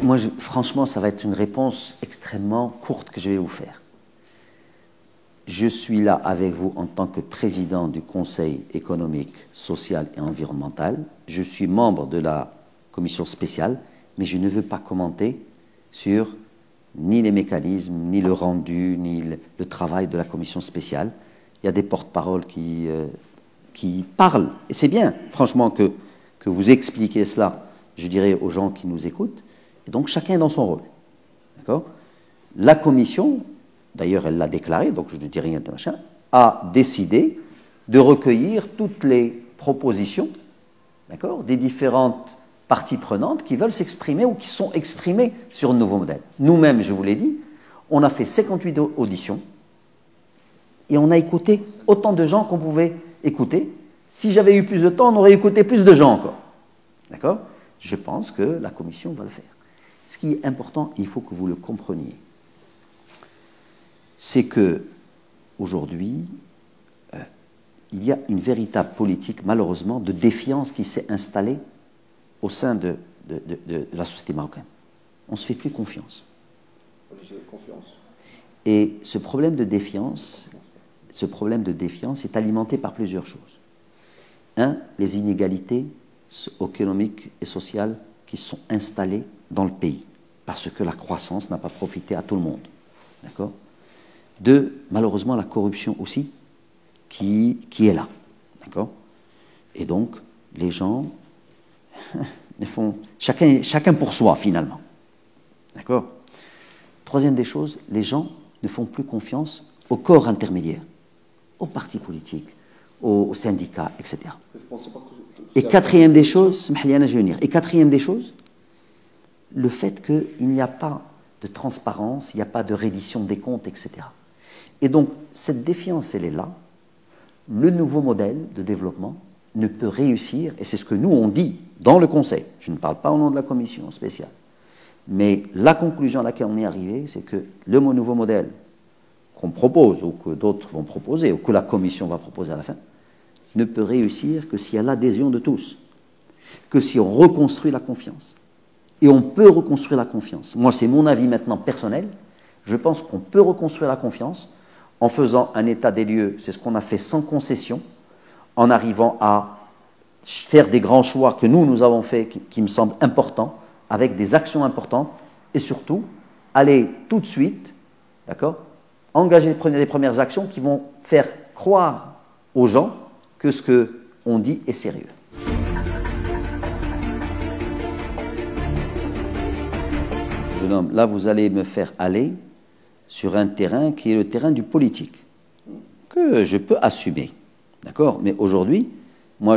Moi, franchement, ça va être une réponse extrêmement courte que je vais vous faire. Je suis là avec vous en tant que président du Conseil économique, social et environnemental. Je suis membre de la commission spéciale, mais je ne veux pas commenter sur ni les mécanismes, ni le rendu, ni le travail de la commission spéciale. Il y a des porte-paroles qui parlent, et c'est bien, franchement, que vous expliquez cela, je dirais, aux gens qui nous écoutent. Et donc, chacun est dans son rôle. D'accord ? La commission, d'ailleurs, elle l'a déclaré, donc je ne dis rien de machin, a décidé de recueillir toutes les propositions, d'accord, des différentes parties prenantes qui veulent s'exprimer ou qui sont exprimées sur le nouveau modèle. Nous-mêmes, je vous l'ai dit, on a fait 58 auditions et on a écouté autant de gens qu'on pouvait écouter. Si j'avais eu plus de temps, on aurait écouté plus de gens encore. D'accord ? Je pense que la commission va le faire. Ce qui est important, il faut que vous le compreniez, c'est que aujourd'hui, il y a une véritable politique, malheureusement, de défiance qui s'est installée au sein de la société marocaine. On ne se fait plus confiance. Et ce problème de défiance est alimenté par plusieurs choses. Un, les inégalités économiques et sociales qui sont installées dans le pays, parce que la croissance n'a pas profité à tout le monde. D'accord ? Deux, malheureusement, la corruption aussi, qui est là. D'accord ? Et donc, les gens font chacun pour soi, finalement. D'accord ? Troisième des choses, les gens ne font plus confiance au corps intermédiaire, aux partis politiques, aux syndicats, etc. Et quatrième des choses, le fait qu'il n'y a pas de transparence, il n'y a pas de reddition des comptes, etc. Et donc, cette défiance, elle est là. Le nouveau modèle de développement ne peut réussir, et c'est ce que nous, on dit dans le Conseil. Je ne parle pas au nom de la commission spéciale. Mais la conclusion à laquelle on est arrivé, c'est que le nouveau modèle qu'on propose, ou que d'autres vont proposer, ou que la commission va proposer à la fin, ne peut réussir que s'il y a l'adhésion de tous, que si on reconstruit la confiance. Et on peut reconstruire la confiance. Moi, c'est mon avis maintenant personnel. Je pense qu'on peut reconstruire la confiance en faisant un état des lieux. C'est ce qu'on a fait sans concession, en arrivant à faire des grands choix que nous avons faits, qui me semblent importants, avec des actions importantes, et surtout, aller tout de suite, d'accord, engager les premières actions qui vont faire croire aux gens que ce qu'on dit est sérieux. Jeune homme, là vous allez me faire aller sur un terrain qui est le terrain du politique, que je peux assumer, d'accord ? Mais aujourd'hui, moi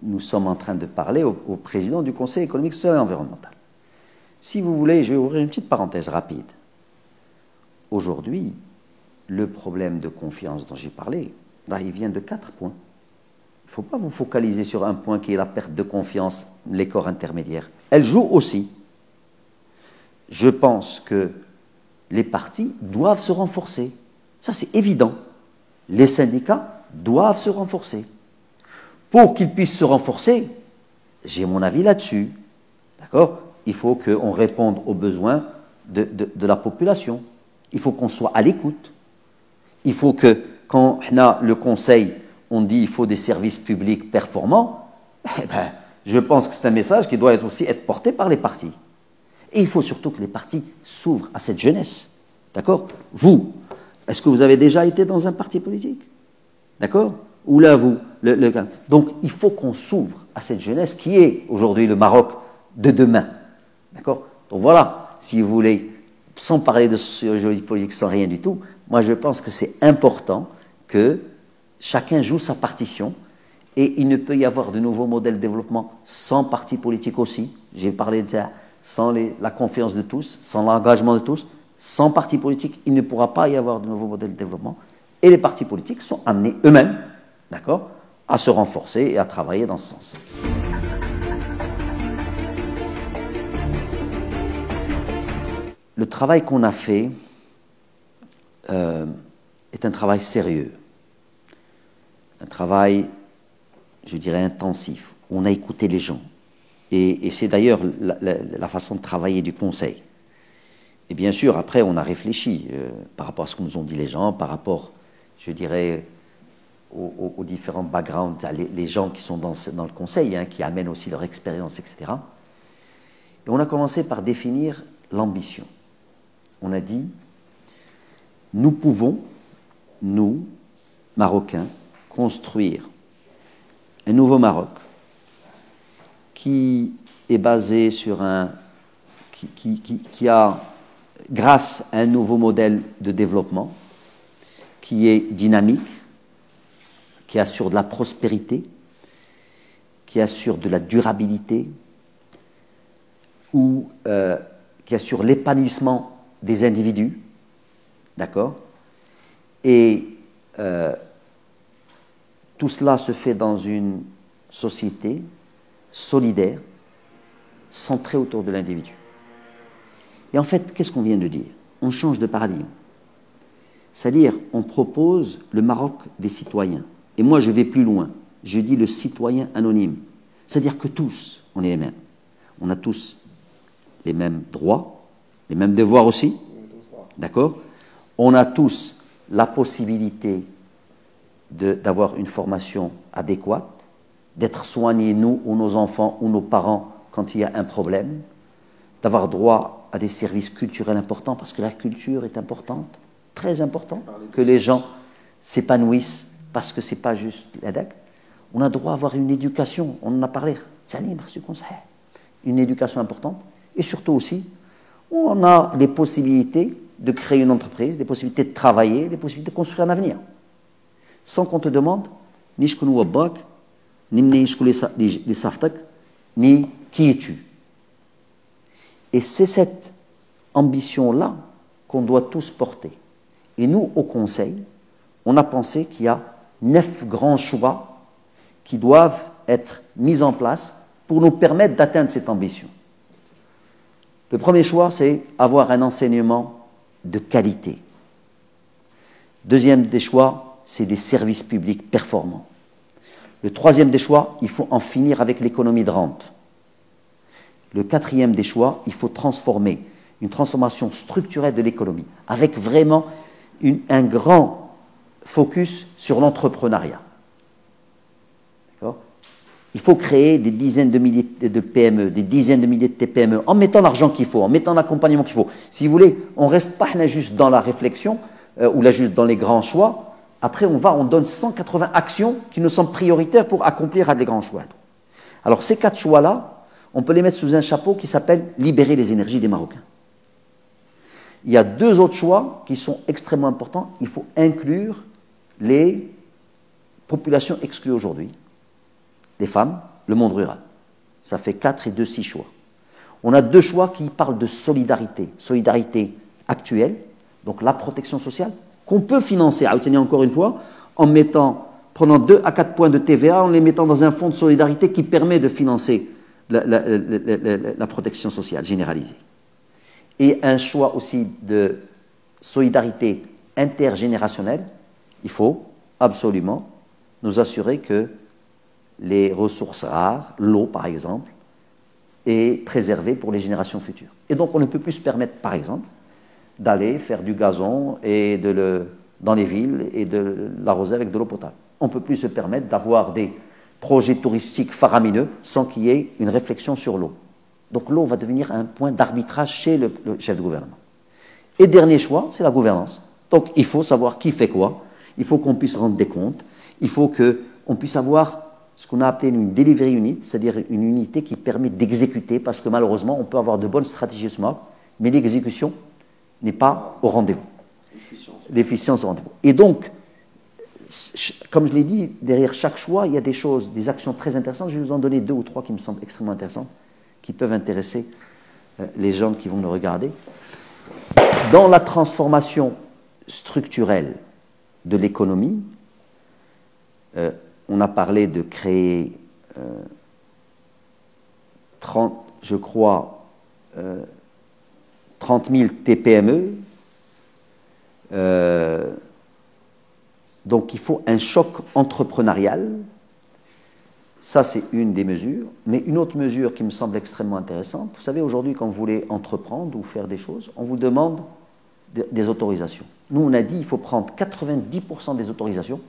nous sommes en train de parler au président du Conseil économique, social et environnemental. Si vous voulez, je vais ouvrir une petite parenthèse rapide. Aujourd'hui, le problème de confiance dont j'ai parlé, là, il vient de 4 points. Il ne faut pas vous focaliser sur un point qui est la perte de confiance, les corps intermédiaires. Elle joue aussi. Je pense que les partis doivent se renforcer. Ça, c'est évident. Les syndicats doivent se renforcer. Pour qu'ils puissent se renforcer, j'ai mon avis là-dessus. D'accord ? Il faut qu'on réponde aux besoins de la population. Il faut qu'on soit à l'écoute. Il faut que, quand on a le Conseil, on dit qu'il faut des services publics performants, je pense que c'est un message qui doit aussi être porté par les partis. Et il faut surtout que les partis s'ouvrent à cette jeunesse. D'accord ? Vous, est-ce que vous avez déjà été dans un parti politique ? D'accord ? Ou là, vous donc, il faut qu'on s'ouvre à cette jeunesse qui est aujourd'hui le Maroc de demain. D'accord ? Donc voilà, si vous voulez, sans parler de sociologie politique, sans rien du tout, moi je pense que c'est important que chacun joue sa partition et il ne peut y avoir de nouveaux modèles de développement sans parti politique aussi. J'ai parlé de ça, sans la confiance de tous, sans l'engagement de tous, sans parti politique, il ne pourra pas y avoir de nouveaux modèles de développement. Et les partis politiques sont amenés eux-mêmes, d'accord, à se renforcer et à travailler dans ce sens. Le travail qu'on a fait est un travail sérieux, un travail, je dirais, intensif. On a écouté les gens, Et c'est d'ailleurs la façon de travailler du Conseil. Et bien sûr, après, on a réfléchi par rapport à ce que nous ont dit les gens, par rapport, je dirais, aux différents backgrounds, les gens qui sont dans le Conseil, hein, qui amènent aussi leur expérience, etc. Et on a commencé par définir l'ambition. On a dit, nous pouvons, nous, Marocains, construire un nouveau Maroc qui est basé sur qui a, grâce à un nouveau modèle de développement, qui est dynamique, qui assure de la prospérité, qui assure de la durabilité, ou qui assure l'épanouissement des individus, d'accord? Et tout cela se fait dans une société solidaire, centrée autour de l'individu. Et en fait, qu'est-ce qu'on vient de dire? On change de paradigme. C'est-à-dire, on propose le Maroc des citoyens. Et moi, je vais plus loin. Je dis le citoyen anonyme. C'est-à-dire que tous, on est les mêmes. On a tous les mêmes droits, les mêmes devoirs aussi. D'accord? On a tous la possibilité d'avoir une formation adéquate, d'être soignés, nous ou nos enfants ou nos parents, quand il y a un problème, d'avoir droit à des services culturels importants, parce que la culture est importante, très importante, que les gens s'épanouissent, parce que ce n'est pas juste l'ADEC. On a droit à avoir une éducation, on en a parlé, une éducation importante, et surtout aussi, on a les possibilités de créer une entreprise, des possibilités de travailler, des possibilités de construire un avenir. Sans qu'on te demande, ni je connais Wabbak, ni je connais les Saftak, ni qui es-tu. Et c'est cette ambition-là qu'on doit tous porter. Et nous, au Conseil, on a pensé qu'il y a 9 grands choix qui doivent être mis en place pour nous permettre d'atteindre cette ambition. Le premier choix, c'est avoir un enseignement de qualité. Deuxième des choix, c'est des services publics performants. Le troisième des choix, il faut en finir avec l'économie de rente. Le quatrième des choix, il faut transformer une transformation structurelle de l'économie, avec vraiment un grand focus sur l'entrepreneuriat. Il faut créer des dizaines de milliers de PME, des dizaines de milliers de TPME, en mettant l'argent qu'il faut, en mettant l'accompagnement qu'il faut. Si vous voulez, on ne reste pas juste dans la réflexion, ou là juste dans les grands choix. Après, on donne 180 actions qui nous semblent prioritaires pour accomplir les grands choix. Alors, ces 4 choix-là, on peut les mettre sous un chapeau qui s'appelle « Libérer les énergies des Marocains ». Il y a 2 autres choix qui sont extrêmement importants. Il faut inclure les populations exclues aujourd'hui, les femmes, le monde rural. Ça fait 4 et 2, 6 choix. On a 2 choix qui parlent de solidarité. Solidarité actuelle, donc la protection sociale, qu'on peut financer, encore une fois, prenant 2 à 4 points de TVA, en les mettant dans un fonds de solidarité qui permet de financer la protection sociale généralisée. Et un choix aussi de solidarité intergénérationnelle. Il faut absolument nous assurer que les ressources rares, l'eau par exemple, est préservée pour les générations futures. Et donc on ne peut plus se permettre, par exemple, d'aller faire du gazon et dans les villes et de l'arroser avec de l'eau potable. On ne peut plus se permettre d'avoir des projets touristiques faramineux sans qu'il y ait une réflexion sur l'eau. Donc l'eau va devenir un point d'arbitrage chez le chef de gouvernement. Et dernier choix, c'est la gouvernance. Donc il faut savoir qui fait quoi, il faut qu'on puisse rendre des comptes, il faut qu'on puisse avoir ce qu'on a appelé une delivery unit, c'est-à-dire une unité qui permet d'exécuter, parce que malheureusement, on peut avoir de bonnes stratégies smart, mais l'exécution n'est pas au rendez-vous. L'efficience au rendez-vous. Et donc, comme je l'ai dit, derrière chaque choix, il y a des actions très intéressantes. Je vais vous en donner 2 ou 3 qui me semblent extrêmement intéressantes, qui peuvent intéresser les gens qui vont nous regarder. Dans la transformation structurelle de l'économie, on a parlé de créer 30 000 TPME. Donc il faut un choc entrepreneurial. Ça, c'est une des mesures. Mais une autre mesure qui me semble extrêmement intéressante, vous savez, aujourd'hui, quand vous voulez entreprendre ou faire des choses, on vous demande des autorisations. Nous, on a dit qu'il faut prendre 90% des autorisations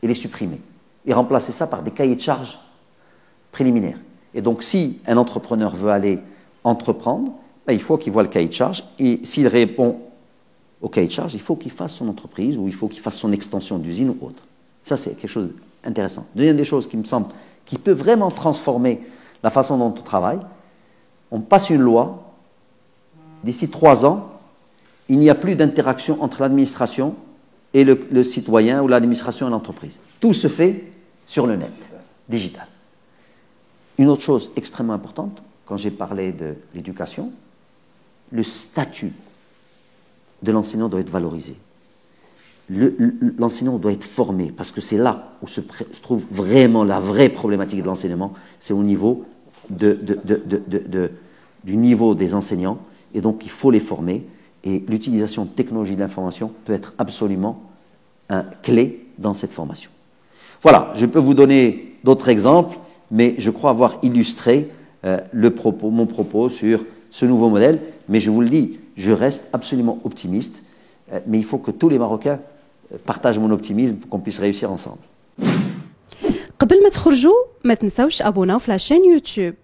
et les supprimer. Et remplacer ça par des cahiers de charges préliminaires. Et donc, si un entrepreneur veut aller entreprendre, ben, il faut qu'il voit le cahier de charges. Et s'il répond au cahier de charges, il faut qu'il fasse son entreprise ou il faut qu'il fasse son extension d'usine ou autre. Ça, c'est quelque chose d'intéressant. Deuxième des choses qui me semble qui peut vraiment transformer la façon dont on travaille, on passe une loi, d'ici 3 ans, il n'y a plus d'interaction entre l'administration et le citoyen ou l'administration et l'entreprise. Tout se fait sur le net, digital. Une autre chose extrêmement importante, quand j'ai parlé de l'éducation, le statut de l'enseignant doit être valorisé. L'enseignant doit être formé, parce que c'est là où se trouve vraiment la vraie problématique de l'enseignement, c'est au niveau du niveau des enseignants, et donc il faut les former, et l'utilisation de technologies de l'information peut être absolument un clé dans cette formation. Voilà, je peux vous donner d'autres exemples, mais je crois avoir illustré mon propos sur ce nouveau modèle, mais je vous le dis, je reste absolument optimiste, mais il faut que tous les Marocains partagent mon optimisme pour qu'on puisse réussir ensemble. قبل ما تخرجوا ما تنساوش ابوناو في لاشين يوتيوب